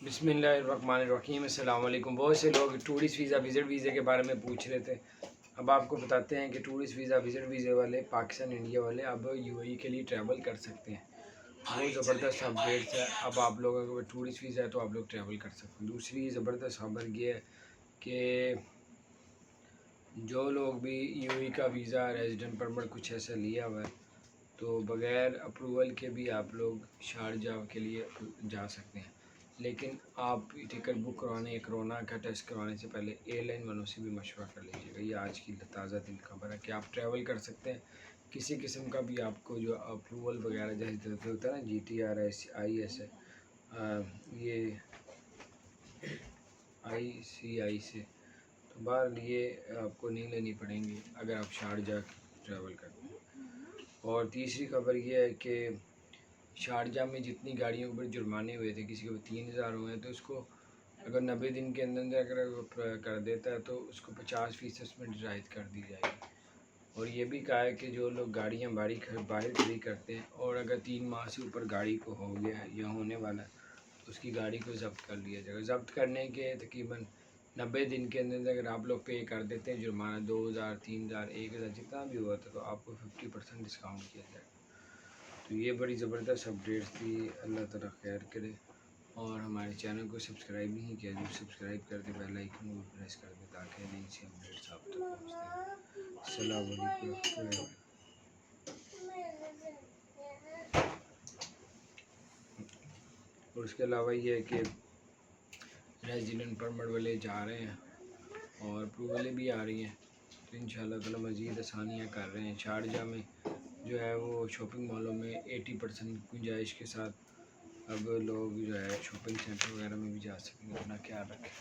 बिस्मिल्लाहिर्रहमानिर्रहीम। अस्सलाम वालेकुम। बहुत से लोग टूरिस्ट वीज़ा विज़िट वीज़े के बारे में पूछ रहे थे। अब आपको बताते हैं कि टूरिस्ट वीज़ा विज़िट वीज़े वाले पाकिस्तान इंडिया वाले अब यूएई के लिए ट्रैवल कर सकते हैं। बहुत ज़बरदस्त अपडेट्स है। अब आप लोगों को टूरिस्ट वीज़ा है तो आप लोग ट्रैवल कर सकते हैं। दूसरी ज़बरदस्त खबर ये है कि जो लोग भी यूएई का वीज़ा रेजिडेंट परमिट कुछ ऐसा लिया हुआ है तो बग़ैर अप्रूवल के भी आप लोग शारजाह के लिए जा सकते हैं। लेकिन आप टिकट बुक करवाने या कोरोना का टेस्ट करवाने से पहले एयरलाइन वालों से भी मशवरा कर लीजिएगा। ये आज की ताज़ा दिन खबर है कि आप ट्रैवल कर सकते हैं। किसी किस्म का भी आपको जो अप्रूवल वगैरह जैसे होता है ना GTRS IS ये ICI से, तो बाहर ये आपको नहीं लेनी पड़ेंगी अगर आप शारजाह ट्रैवल करते हैं। और तीसरी खबर ये है कि शारजाह में जितनी गाड़ियों पर जुर्माने हुए थे, किसी को 3000 हुए हैं, तो उसको अगर 90 दिन के अंदर अगर कर देता है तो उसको 50% में रियायत कर दी जाएगी। और ये भी कहा है कि जो लोग गाड़ियाँ बाहर खड़ी करते हैं और अगर 3 माह से ऊपर गाड़ी को हो गया है या होने वाला है तो उसकी गाड़ी को ज़ब्त कर लिया जाएगा। ज़ब्त करने के तकरीबन 90 दिन के अंदर अगर आप लोग पे कर देते हैं जुर्माना 2000, 3000, 1000 जितना भी हुआ था तो आपको 50% डिस्काउंट किया जाएगा। तो ये बड़ी ज़बरदस्त अपडेट्स थी। अल्लाह ताला खैर करे। और हमारे चैनल को सब्सक्राइब नहीं किया तो सब्सक्राइब कर दें, बेल आइकन को प्रेस कर दें ताकि नई सी अपडेट्स आप तक पहुँचते हैं। अस्सलाम वालेकुम। और उसके अलावा ये है कि रेजिडेंट परमिट वाले जा रहे हैं और अप्रूवलें भी आ रही हैं तो इंशाल्लाह ताला मज़ीद आसानियाँ कर रहे हैं। शारजाह में जो है वो शॉपिंग मॉलों में 80% गुंजाइश के साथ अब लोग जो है शॉपिंग सेंटर वगैरह में भी जा सकेंगे। अपना ख्याल रखें।